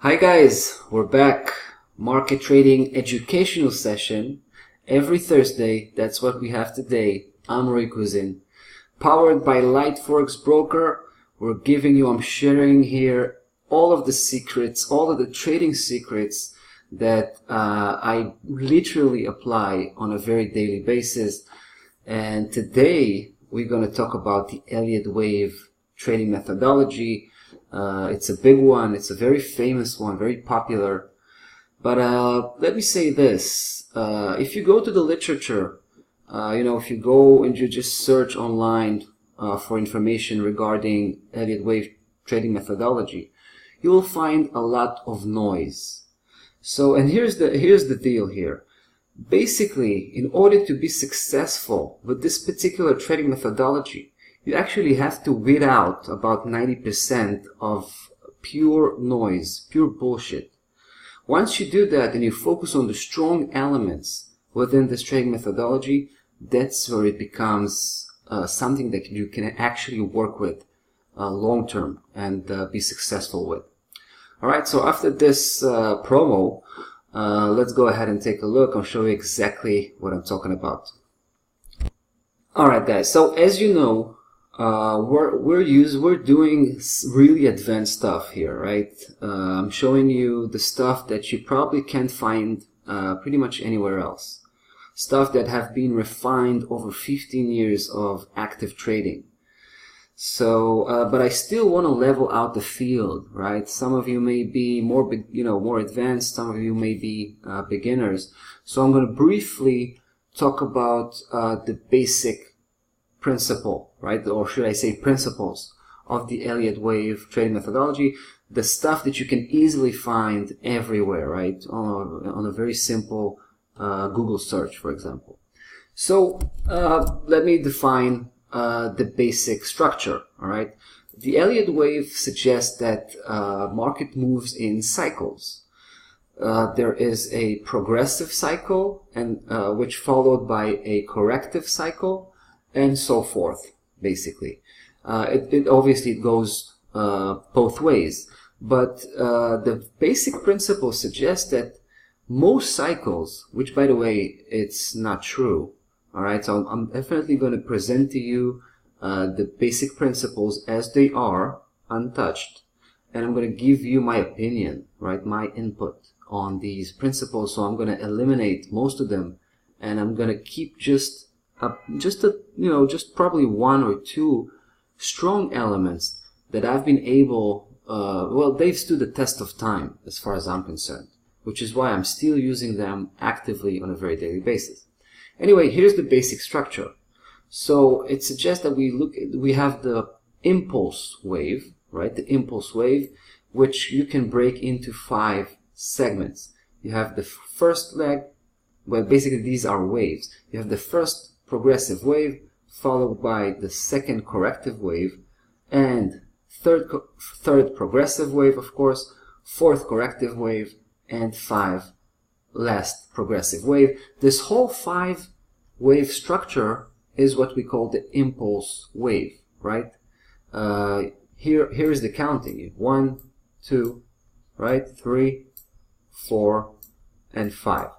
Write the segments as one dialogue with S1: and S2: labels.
S1: Hi guys, we're back. Market trading educational session every Thursday. That's what we have today. I'm Cuzin. Powered by Light Forex Broker. I'm sharing here all of the secrets, all of the trading secrets that I literally apply on a very daily basis. And today we're going to talk about the Elliott Wave trading methodology. It's a big one. It's a very famous one, very popular. But let me say this. If you go to the literature, if you go and you just search online for information regarding Elliott Wave trading methodology, you will find a lot of noise. So, and here's the deal here. Basically, in order to be successful with this particular trading methodology, you actually have to weed out about 90% of pure noise, pure bullshit. Once you do that and you focus on the strong elements within this trading methodology, that's where it becomes something that you can actually work with long term and be successful with. Alright, so after this promo, let's go ahead and take a look. I'll show you exactly what I'm talking about. Alright guys, so as you know, we're doing really advanced stuff here, right? I'm showing you the stuff that you probably can't find pretty much anywhere else. Stuff that have been refined over 15 years of active trading. So, but I still want to level out the field, right? Some of you may be more advanced. Some of you may be beginners. So I'm going to briefly talk about the basic principle, right? Or should I say principles of the Elliott Wave trading methodology, the stuff that you can easily find everywhere, right? On a very simple Google search, for example. So let me define the basic structure, all right? The Elliott Wave suggests that market moves in cycles. There is a progressive cycle, and which followed by a corrective cycle, and so forth, basically. It obviously goes both ways, but the basic principle suggests that most cycles, which by the way, it's not true, alright, so I'm definitely going to present to you the basic principles as they are, untouched, and I'm going to give you my opinion, right, my input on these principles. So I'm going to eliminate most of them, and I'm going to keep just probably one or two strong elements that I've been able, they've stood the test of time as far as I'm concerned, which is why I'm still using them actively on a very daily basis. Anyway, here's the basic structure. So it suggests that we have the impulse wave, right? The impulse wave, which you can break into 5 segments. You have the first leg, well, basically these are waves. You have the first progressive wave, followed by the second corrective wave, and third progressive wave, of course, fourth corrective wave, and 5 last progressive wave. This whole 5 wave structure is what we call the impulse wave, right? Here is the counting: 1, 2, right, 3, 4, and 5.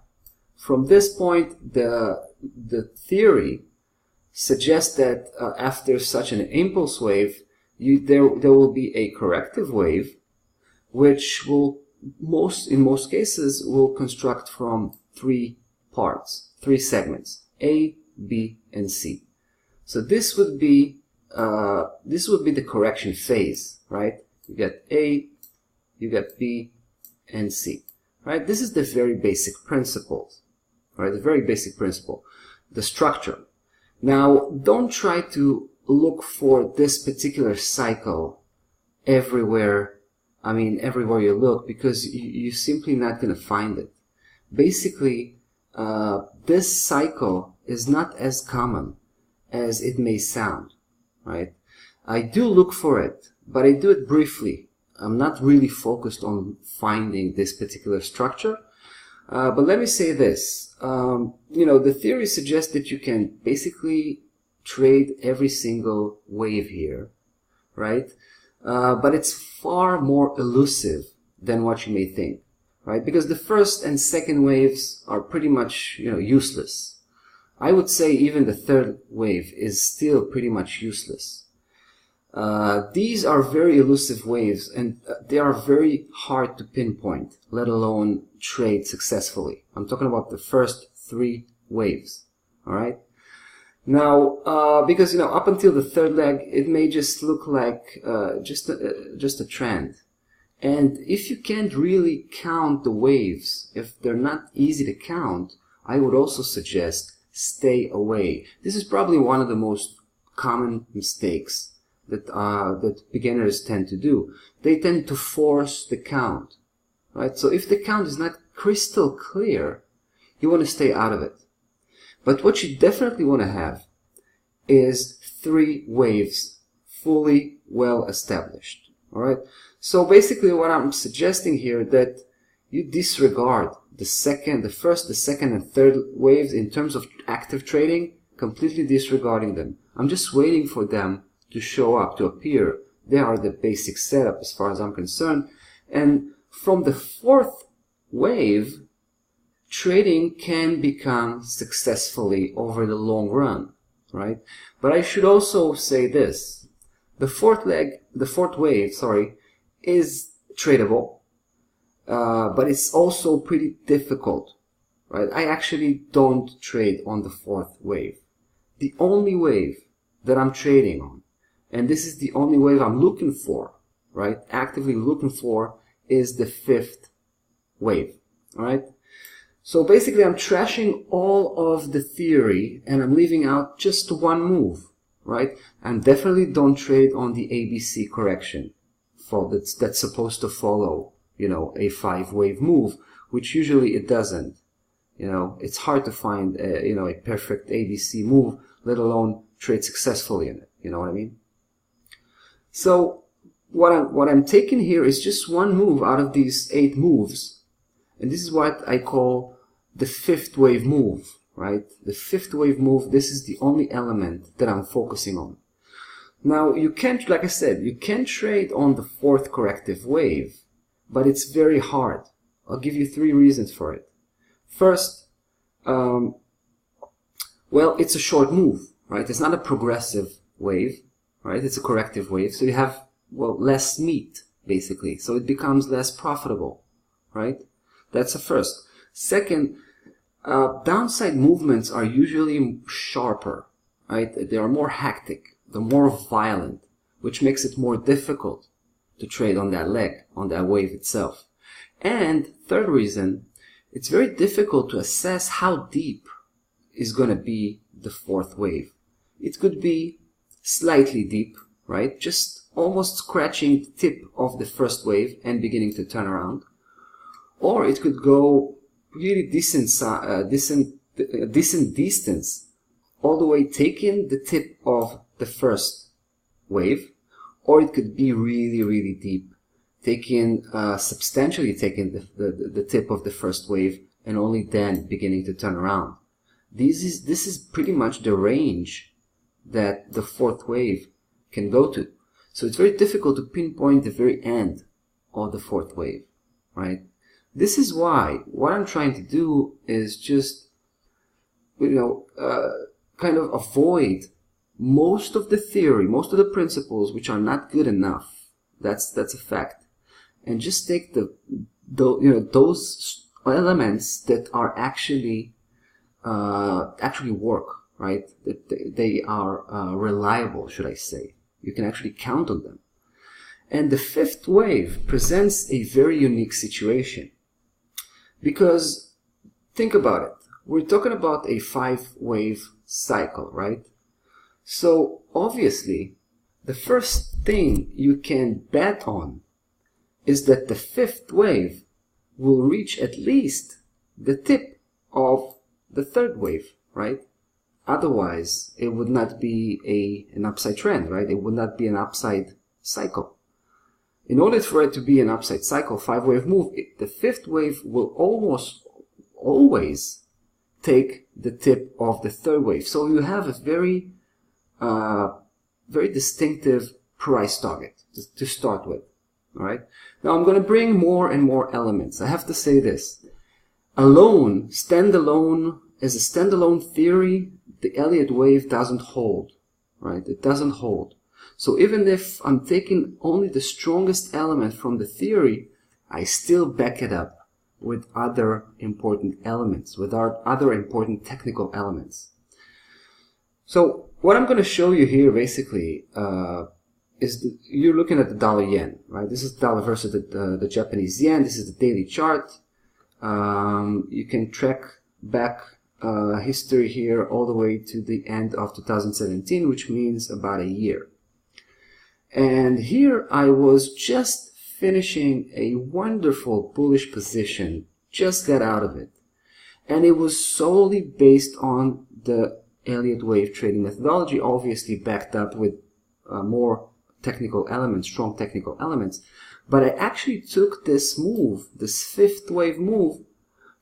S1: From this point, the theory suggests that after such an impulse wave, there will be a corrective wave, which will in most cases will construct from 3 parts, 3 segments: A, B, and C. So this would be the correction phase, right? You get A, you get B, and C, right? This is the very basic principles. Right, the very basic principle, the structure. Now, don't try to look for this particular cycle everywhere. I mean, everywhere you look, because you're simply not going to find it. Basically, this cycle is not as common as it may sound, right? I do look for it, but I do it briefly. I'm not really focused on finding this particular structure. But let me say this, the theory suggests that you can basically trade every single wave here, right? But it's far more elusive than what you may think, right? Because the first and second waves are pretty much, useless. I would say even the third wave is still pretty much useless. These are very elusive waves, and they are very hard to pinpoint, let alone trade successfully. I'm talking about the first 3 waves, all right? Now, because, up until the third leg, it may just look like just a trend. And if you can't really count the waves, if they're not easy to count, I would also suggest stay away. This is probably one of the most common mistakes that beginners tend to do. They tend to force the count, right? So if the count is not crystal clear, you want to stay out of it. But what you definitely want to have is 3 waves fully well established, all right? So basically what I'm suggesting here that you disregard the first, the second, and third waves in terms of active trading, completely disregarding them. I'm just waiting for them to show up, to appear. They are the basic setup as far as I'm concerned. And from the 4th wave, trading can become successfully over the long run, right? But I should also say this. The fourth wave, is tradable, but it's also pretty difficult, right? I actually don't trade on the 4th wave. The only wave that I'm trading on, and this is the only wave I'm looking for, right? Actively looking for, is the 5th wave, all right? So basically I'm trashing all of the theory and I'm leaving out just one move, right? And definitely don't trade on the ABC correction that's supposed to follow, a 5-wave move, which usually it doesn't. It's hard to find a perfect ABC move, let alone trade successfully in it. You know what I mean? So what I'm taking here is just one move out of these 8 moves, and this is what I call the 5th wave move, right? The 5th wave move, this is the only element that I'm focusing on. Now, you can't, like I said, you can trade on the 4th corrective wave, but it's very hard. I'll give you 3 reasons for it. First, well, it's a short move, right? It's not a progressive wave, right? It's a corrective wave, so you have, less meat, basically. So it becomes less profitable, right? That's the first. Second, downside movements are usually sharper, right? They are more hectic, they're more violent, which makes it more difficult to trade on that leg, on that wave itself. And third reason, it's very difficult to assess how deep is going to be the 4th wave. It could be slightly deep, right? Just almost scratching the tip of the 1st wave and beginning to turn around. Or it could go really decent distance, all the way taking the tip of the 1st wave, or it could be really, really deep, substantially taking the tip of the 1st wave and only then beginning to turn around. This is pretty much the range that the 4th wave can go to. So it's very difficult to pinpoint the very end of the 4th wave, right? This is why what I'm trying to do is just, kind of avoid most of the theory, most of the principles which are not good enough. That's a fact. And just take those elements that are actually work, right? That they are reliable, should I say. You can actually count on them. And the 5th wave presents a very unique situation. Because think about it. We're talking about a 5-wave cycle, right? So obviously, the first thing you can bet on is that the 5th wave will reach at least the tip of the 3rd wave, right? Otherwise, it would not be an upside trend, right? It would not be an upside cycle. In order for it to be an upside cycle, 5-wave move, the 5th wave will almost always take the tip of the 3rd wave. So you have a very distinctive price target to start with, All right. Now I'm going to bring more and more elements. I have to say this. Alone, standalone, as a standalone theory, the Elliott wave doesn't hold, right? It doesn't hold. So even if I'm taking only the strongest element from the theory, I still back it up with other important elements, with our other important technical elements. So what I'm going to show you here basically you're looking at the dollar yen, right? This is dollar versus the Japanese yen. This is the daily chart. You can track back history here all the way to the end of 2017, which means about a year. And here I was just finishing a wonderful bullish position, just got out of it. And it was solely based on the Elliott Wave trading methodology, obviously backed up with more technical elements, strong technical elements. But I actually took this move, this fifth wave move,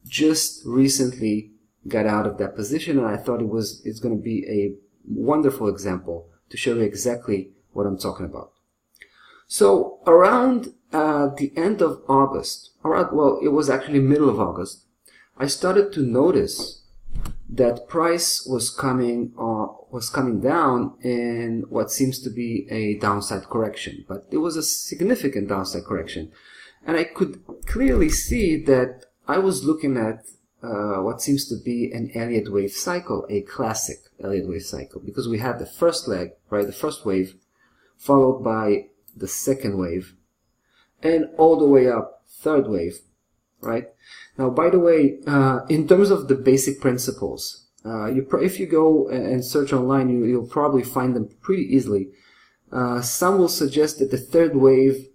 S1: just recently got out of that position, and I thought it's going to be a wonderful example to show you exactly what I'm talking about. So around the end of August, well, it was actually middle of August, I started to notice that price was coming down in what seems to be a downside correction, but it was a significant downside correction, and I could clearly see that I was looking at what seems to be an Elliott Wave cycle, a classic Elliott Wave cycle, because we had the first leg, right, the first wave, followed by the second wave, and all the way up, third wave, right? Now, by the way, in terms of the basic principles, if you go and search online, you'll probably find them pretty easily. Some will suggest that the third wave,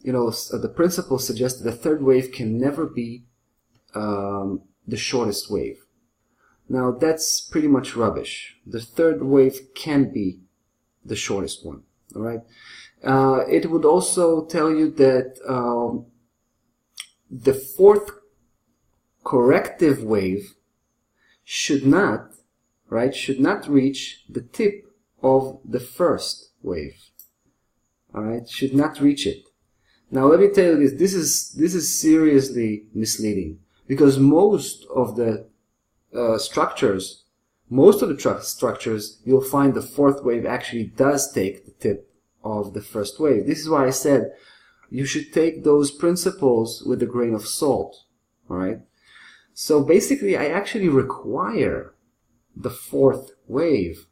S1: the principle suggests that the third wave can never be the shortest wave. Now, that's pretty much rubbish. The third wave can be the shortest one, all right? It would also tell you that the fourth corrective wave should not reach the tip of the first wave. All right, should not reach it. Now let me tell you this is seriously misleading, because most of the structures, you'll find the fourth wave actually does take the tip of the first wave. This is why I said you should take those principles with a grain of salt. All right. So basically, I actually require the fourth wave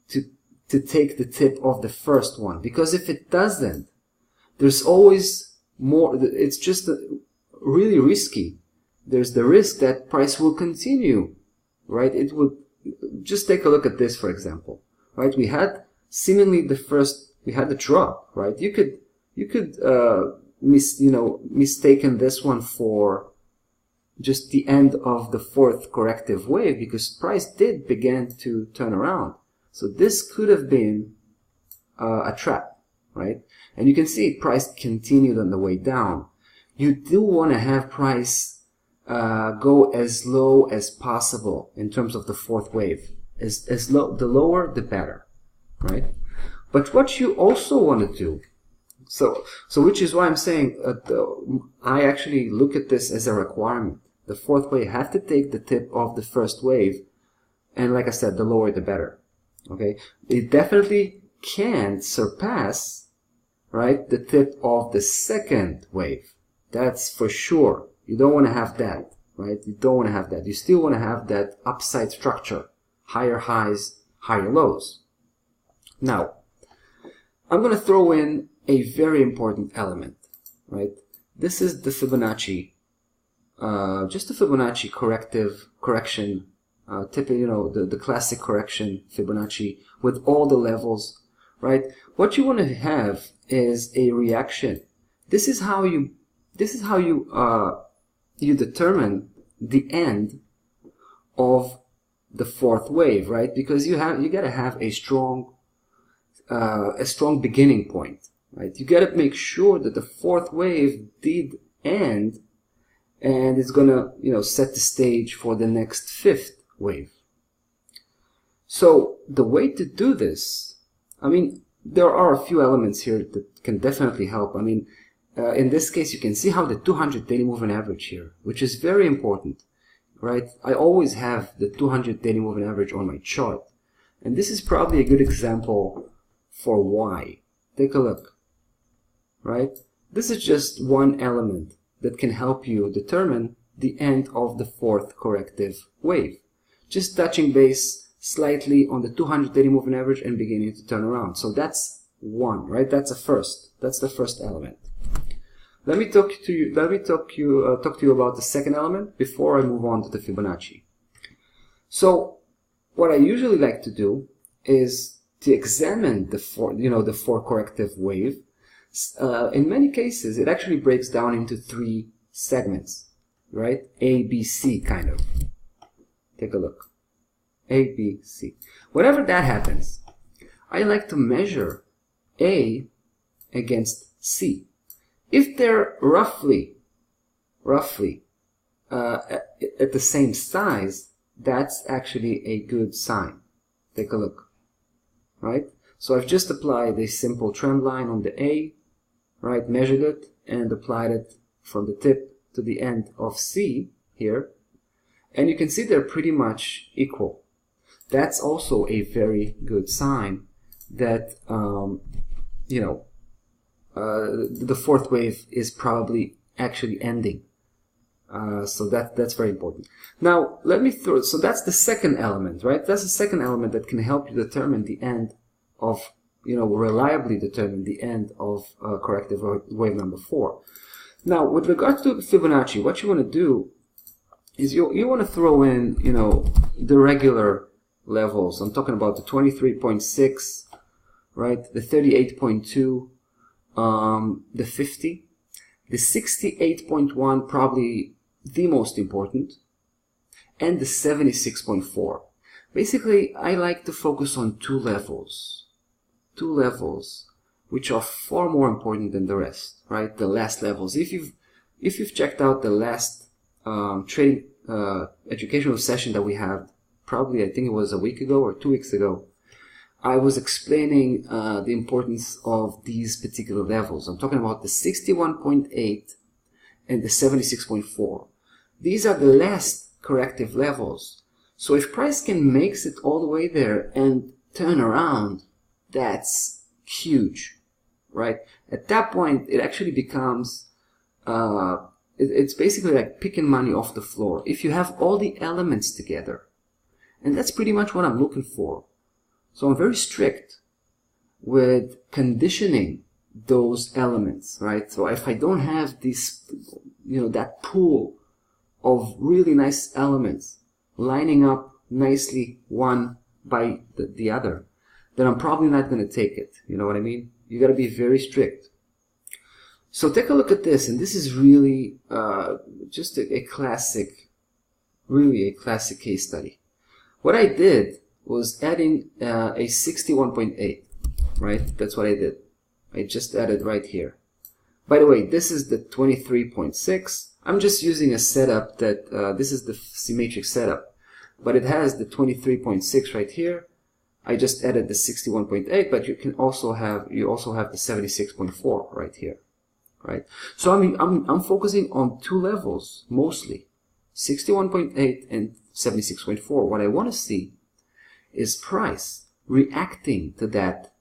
S1: to take the tip of the first one, because if it doesn't, there's always more. It's just really risky. There's the risk that price will continue, right? It would just take a look at this, for example, right? We had seemingly we had the drop, right? You could mistaken this one for just the end of the fourth corrective wave, because price did begin to turn around. So this could have been a trap, right? And you can see price continued on the way down. You do want to have price go as low as possible in terms of the fourth wave. The lower, the better, right? But what you also want to do, so which is why I'm saying I actually look at this as a requirement. The fourth wave has to take the tip of the first wave, and like I said, the lower the better. Okay, it definitely can't surpass, right, the tip of the second wave. That's for sure. You don't want to have that, right? You don't want to have that. You still want to have that upside structure, higher highs, higher lows. Now, I'm going to throw in a very important element, right? This is the Fibonacci, just the Fibonacci correction, the classic correction Fibonacci with all the levels, right? What you want to have is a reaction. This is how you determine the end of the fourth wave, right? Because you got to have a strong beginning point, right? You got to make sure that the fourth wave did end, and it's gonna set the stage for the next fifth wave. So the way to do this, I mean, there are a few elements here that can definitely help. I mean, in this case, you can see how the 200 daily moving average here, which is very important, right? I always have the 200 daily moving average on my chart. And this is probably a good example for why. Take a look, right? This is just one element that can help you determine the end of the fourth corrective wave. Just touching base slightly on the 200 daily moving average and beginning to turn around. So that's one, right? That's a first. That's the first element. Let me talk to you about the second element before I move on to the Fibonacci. So what I usually like to do is to examine the four corrective wave. In many cases, it actually breaks down into three segments, right? A, B, C kind of. Take a look. A, B, C. Whenever that happens, I like to measure A against C. If they're roughly at the same size, that's actually a good sign. Take a look, right? So I've just applied a simple trend line on the A, right? Measured it and applied it from the tip to the end of C here. And you can see they're pretty much equal. That's also a very good sign that, the fourth wave is probably actually ending. So that's very important. Now, so that's the second element, right? That's the second element that can help you determine the end of, reliably determine the end of corrective wave number 4. Now, with regard to Fibonacci, what you want to do is you want to throw in, the regular levels. I'm talking about the 23.6, right? The 38.2, the 50, the 68.1, probably the most important, and the 76.4. Basically, I like to focus on two levels, which are far more important than the rest, right? The last levels. If you've checked out the last trading educational session that we had, probably I think it was a week ago or 2 weeks ago, I was explaining the importance of these particular levels. I'm talking about the 61.8 and the 76.4. These are the last corrective levels. So if price can makes it all the way there and turn around, that's huge, right? At that point, it actually becomes, it's basically like picking money off the floor. If you have all the elements together, and that's pretty much what I'm looking for. So I'm very strict with conditioning those elements, right? So if I don't have this, that pool of really nice elements lining up nicely one by the other, then I'm probably not going to take it. You know what I mean? You got to be very strict. So take a look at this, and this is really just a classic, really a classic case study. What I did was adding a 61.8, right? That's what I did. I just added right here. By the way, this is the 23.6. I'm just using a setup that, this is the C-matrix setup, but it has the 23.6 right here. I just added the 61.8, but you also have the 76.4 right here, right? So I'm focusing on two levels mostly, 61.8 and 76.4. What I want to see is price reacting to that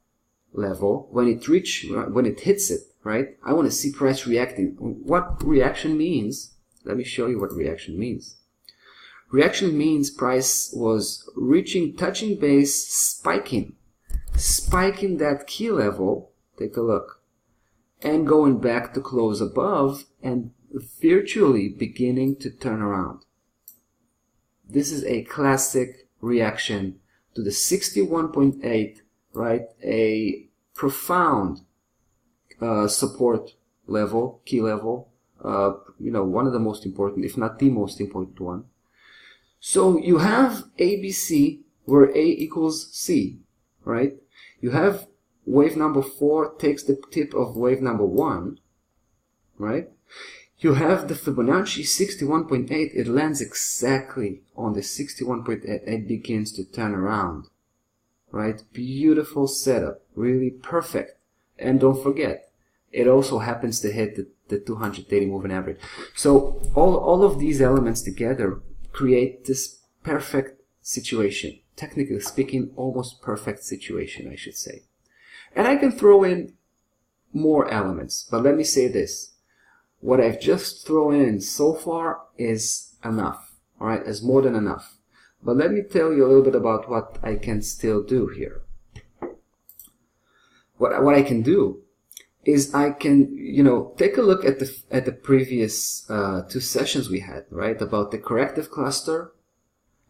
S1: level when it hits it, right? I want to see price reacting. What reaction means? Let me show you what reaction means. Reaction means price was touching base, spiking that key level, take a look, and going back to close above and virtually beginning to turn around. This is a classic reaction to the 61.8, right? A profound support level, key level, one of the most important, if not the most important one. So you have ABC, where A equals C, right? You have wave number 4 takes the tip of wave number 1, right? You have the Fibonacci 61.8, it lands exactly on the 61.8 and begins to turn around, right? Beautiful setup, really perfect. And don't forget, it also happens to hit the 200 daily moving average. So all of these elements together create this perfect situation. Technically speaking, almost perfect situation, I should say. And I can throw in more elements, but let me say this. What I've just thrown in so far is enough, all right, is more than enough. But let me tell you a little bit about what I can still do here. What I can do is I can, take a look at the previous 2 sessions we had, right, about the corrective cluster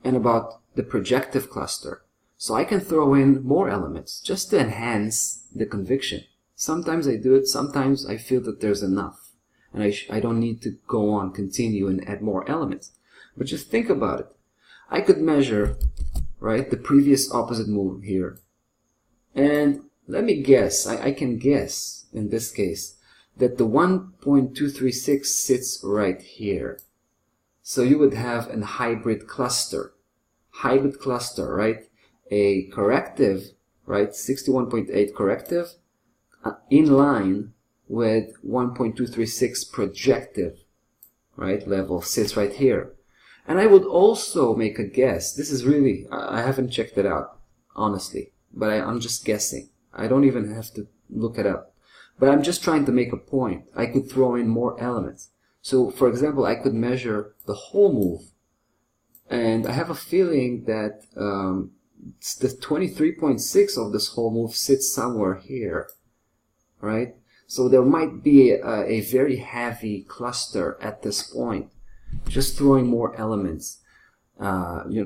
S1: and about the projective cluster. So I can throw in more elements just to enhance the conviction. Sometimes I do it, sometimes I feel that there's enough, and I don't need to go on, continue, and add more elements. But just think about it. I could measure, right, the previous opposite move here, and let me guess, I can guess in this case that the 1.236 sits right here. So you would have a hybrid cluster, right? A corrective, right, 61.8 corrective, in line with 1.236 projective, right, level sits right here. And I would also make a guess. This is really, I haven't checked it out, honestly, but I'm just guessing. I don't even have to look it up. But I'm just trying to make a point. I could throw in more elements. So, for example, I could measure the whole move. And I have a feeling that the 23.6 of this whole move sits somewhere here, right? So there might be a very heavy cluster at this point. Just throwing more elements,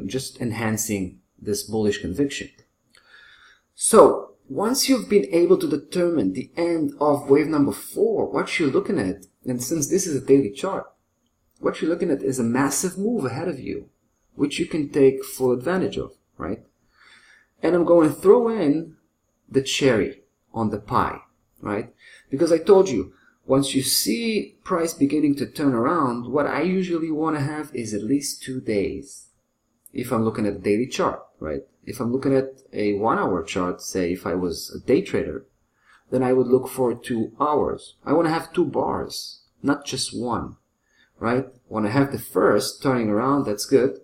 S1: just enhancing this bullish conviction. So, once you've been able to determine the end of wave number 4, what you're looking at, and since this is a daily chart, what you're looking at is a massive move ahead of you, which you can take full advantage of, right? And I'm going to throw in the cherry on the pie, right? Because I told you, once you see price beginning to turn around, what I usually want to have is at least 2 days. If I'm looking at a daily chart, right? If I'm looking at a 1-hour chart, say if I was a day trader, then I would look for 2 hours. I want to have 2 bars, not just one, right? When I have the first turning around, that's good.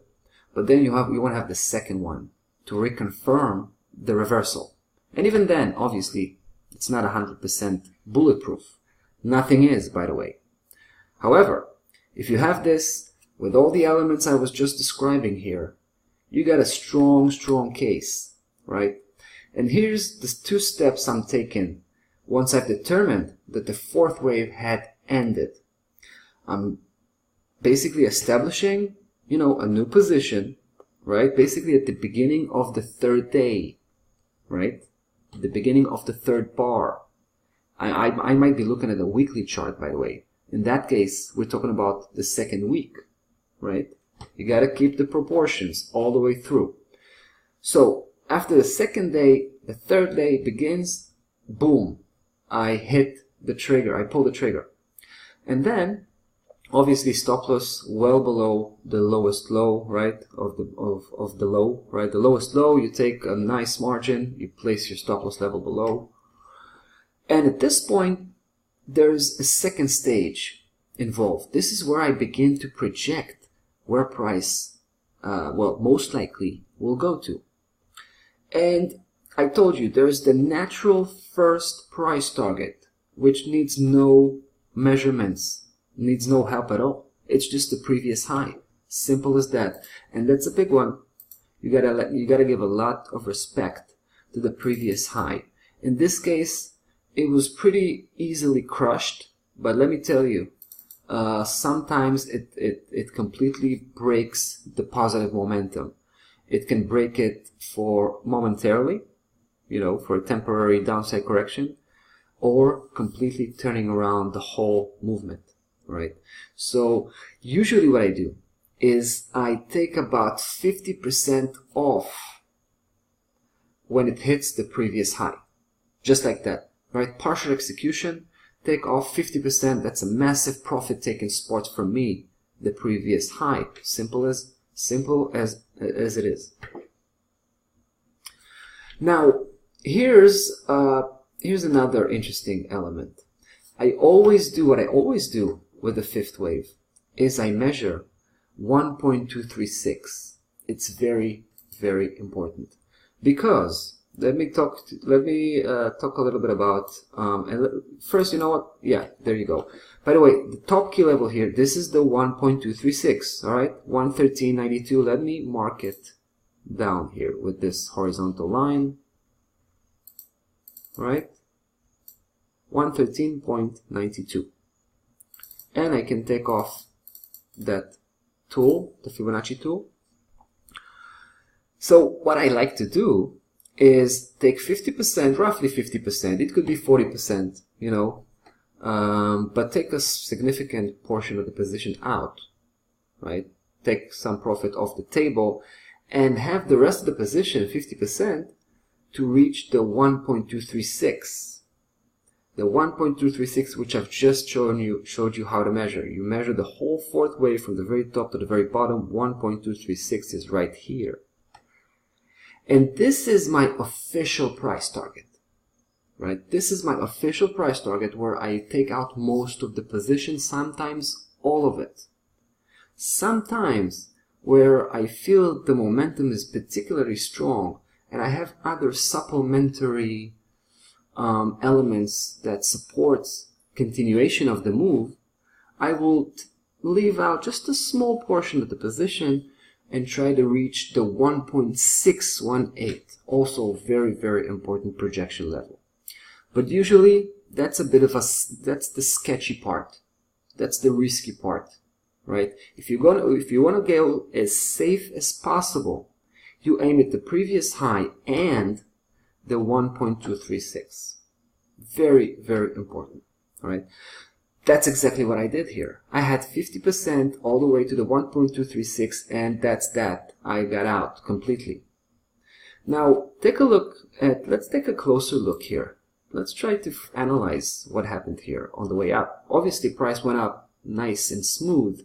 S1: But then you want to have the second one to reconfirm the reversal. And even then, obviously, it's not 100% bulletproof. Nothing is, by the way. However, if you have this with all the elements I was just describing here, you got a strong case, right? And here's the 2 steps I'm taking once I've determined that the 4th wave had ended. I'm basically establishing, a new position, right? Basically at the beginning of the 3rd day, right? The beginning of the 3rd bar. I might be looking at a weekly chart, by the way. In that case, we're talking about the 2nd week, right? You got to keep the proportions all the way through. So after the 2nd day, the 3rd day begins, boom, I hit the trigger, I pull the trigger. And then, obviously, stop loss well below the lowest low, right, of the low, right? The lowest low, you take a nice margin, you place your stop loss level below. And at this point, there's a 2nd stage involved. This is where I begin to project where price, most likely will go to. And I told you, there's the natural first price target, which needs no measurements, needs no help at all. It's just the previous high. Simple as that. And that's a big one. You gotta give a lot of respect to the previous high. In this case, it was pretty easily crushed, but let me tell you, sometimes it completely breaks the positive momentum. It can break it for momentarily, for a temporary downside correction, or completely turning around the whole movement, right? So usually what I do is I take about 50% off when it hits the previous high, just like that, right? Partial execution, take off 50%. That's a massive profit taking spot for me. The previous high, simple as it is. Now, here's another interesting element. I always do what I always do with the fifth wave is I measure 1.236. It's very, very important because let me talk a little bit about first, you know what? Yeah, there you go. By the way, the top key level here, this is the 1.236. All right, 113.92. Let me mark it down here with this horizontal line. All right, 113.92, and I can take off that tool, the Fibonacci tool. So what I like to do is take 50%, roughly 50%, it could be 40%, you know, but take a significant portion of the position out, right? Take some profit off the table and have the rest of the position, 50%, to reach the 1.236. The 1.236, which I've just showed you how to measure. You measure the whole fourth wave from the very top to the very bottom. 1.236 is right here. And this is my official price target, right? This is my official price target where I take out most of the position, sometimes all of it. Sometimes where I feel the momentum is particularly strong and I have other supplementary elements that supports continuation of the move, I will leave out just a small portion of the position and try to reach the 1.618, also very, very important projection level. But usually that's a bit of that's the sketchy part. That's the risky part, right? If you want to go as safe as possible, you aim at the previous high and the 1.236. Very, very important, all right? That's exactly what I did here. I had 50% all the way to the 1.236, and that's that. I got out completely. Now, let's take a closer look here. Let's try to analyze what happened here on the way up. Obviously, price went up nice and smooth.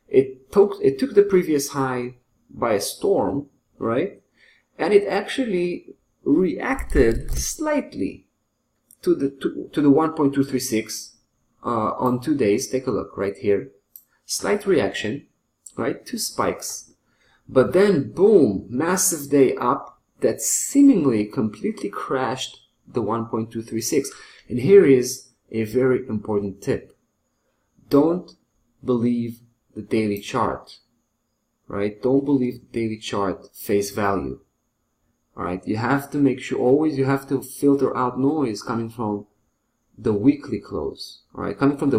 S1: It took the previous high by a storm, right? And it actually reacted slightly to the 1.236 on 2 days. Take a look right here. Slight reaction, right? 2 spikes. But then, boom, massive day up that seemingly completely crashed the 1.236. And here is a very important tip. Don't believe the daily chart, right? Don't believe the daily chart face value. All right, you have to make sure always you have to filter out noise coming from the weekly close. All right, coming from the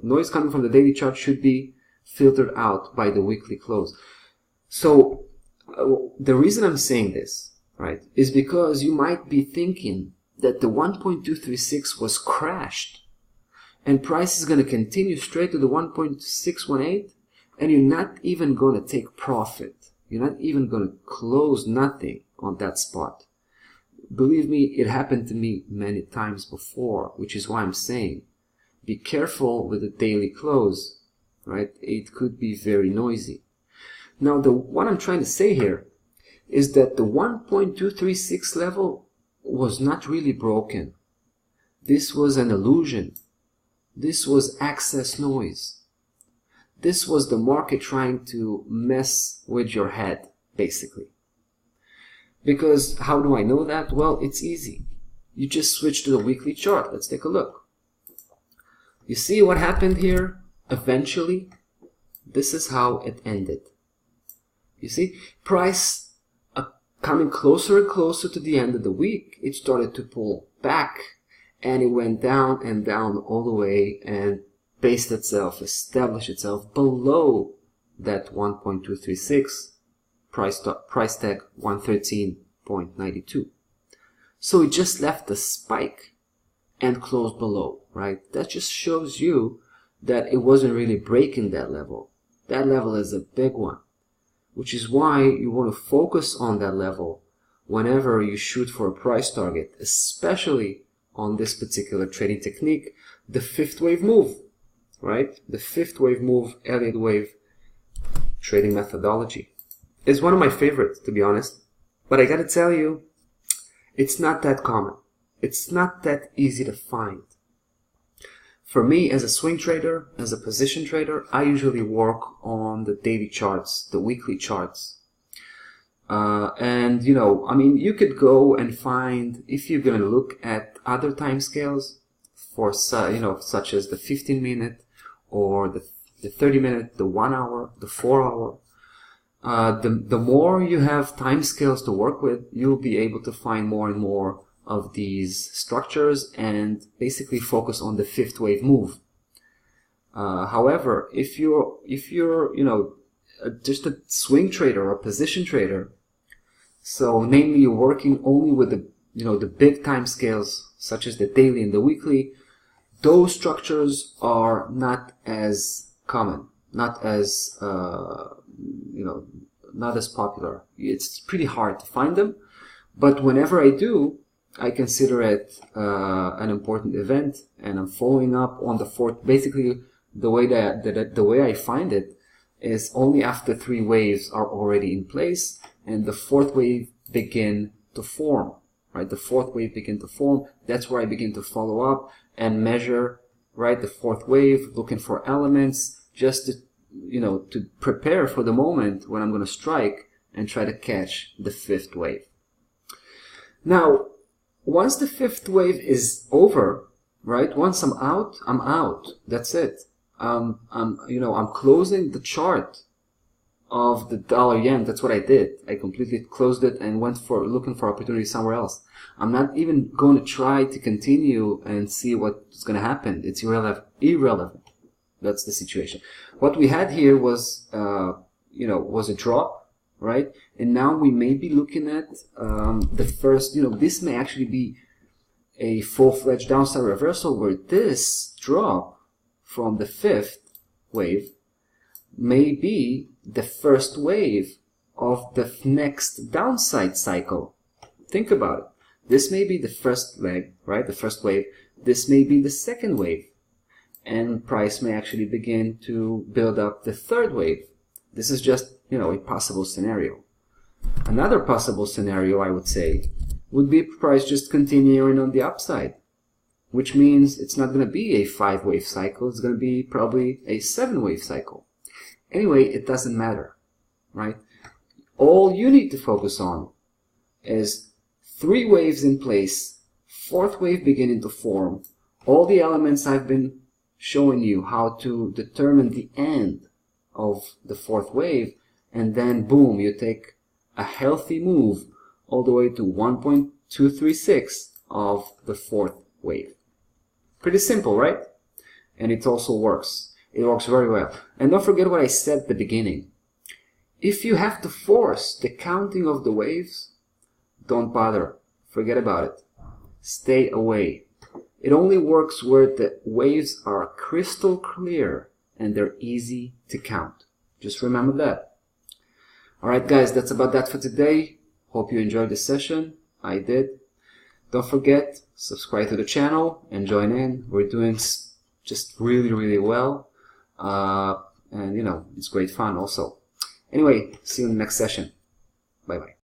S1: noise coming from the daily chart should be filtered out by the weekly close. So the reason I'm saying this, right, is because you might be thinking that the 1.236 was crashed and price is going to continue straight to the 1.618 and you're not even going to take profit. You're not even going to close nothing on that spot. Believe me, it happened to me many times before, which is why I'm saying be careful with the daily close, right? It could be very noisy. Now, what I'm trying to say here is that the 1.236 level was not really broken. This was an illusion. This was excess noise. This was the market trying to mess with your head, basically. Because how do I know that? Well, it's easy. You just switch to the weekly chart. Let's take a look. You see what happened here? Eventually, this is how it ended. You see, price coming closer and closer to the end of the week, it started to pull back and it went down and down all the way and based itself, established itself below that 1.236, price tag 113.92. So it just left the spike and closed below, right? That just shows you that it wasn't really breaking that level. That level is a big one, which is why you want to focus on that level whenever you shoot for a price target, especially on this particular trading technique, the fifth wave move, right? The fifth wave move, Elliott Wave trading methodology is one of my favorites, to be honest. But I gotta tell you, it's not that common. It's not that easy to find. For me, as a swing trader, as a position trader, I usually work on the daily charts, the weekly charts. And you know, I mean, you could go and find, if you're going to look at other time scales for, you know, such as the 15-minute or the 30-minute, the 1 hour, the 4 hour, the more you have time scales to work with, you'll be able to find more and more of these structures and basically focus on the fifth wave move. However, if you're you know, just a swing trader or a position trader, so namely you're working only with the, you know, the big time scales such as the daily and the weekly, those structures are not as common, not as you know, not as popular. It's pretty hard to find them, but whenever I do, I consider it an important event, and I'm following up on the fourth. Basically, the way the way I find it is only after 3 waves are already in place and the fourth wave begin to form. Right, the fourth wave begin to form. That's where I begin to follow up and measure, right, the fourth wave, looking for elements, just to, you know, to prepare for the moment when I'm going to strike and try to catch the fifth wave. Now, once the fifth wave is over, right, once I'm out, I'm out. That's it. You know, I'm closing the chart of the dollar yen. That's what I did. I completely closed it and went for looking for opportunity somewhere else. I'm not even going to try to continue and see what's going to happen. It's irrelevant. That's the situation. What we had here was, you know, was a drop, right? And now we may be looking at the first, you know, this may actually be a full-fledged downside reversal where this drop from the fifth wave may be the first wave of the next downside cycle. Think about it. This may be the first leg, right? The first wave. This may be the second wave. And price may actually begin to build up the third wave. This is just, you know, a possible scenario. Another possible scenario, I would say, would be price just continuing on the upside, which means it's not going to be a 5-wave cycle. It's going to be probably a 7-wave cycle. Anyway, it doesn't matter, right? All you need to focus on is 3 waves in place, 4th wave beginning to form, all the elements I've been showing you how to determine the end of the 4th wave, and then boom, you take a healthy move all the way to 1.236 of the 4th wave. Pretty simple, right? And it also works. It works very well. And don't forget what I said at the beginning. If you have to force the counting of the waves, don't bother. Forget about it. Stay away. It only works where the waves are crystal clear and they're easy to count. Just remember that. Alright guys, that's about that for today. Hope you enjoyed the session. I did. Don't forget, subscribe to the channel and join in. We're doing just really, really well. And you know, it's great fun also. Anyway, see you in the next session. Bye bye.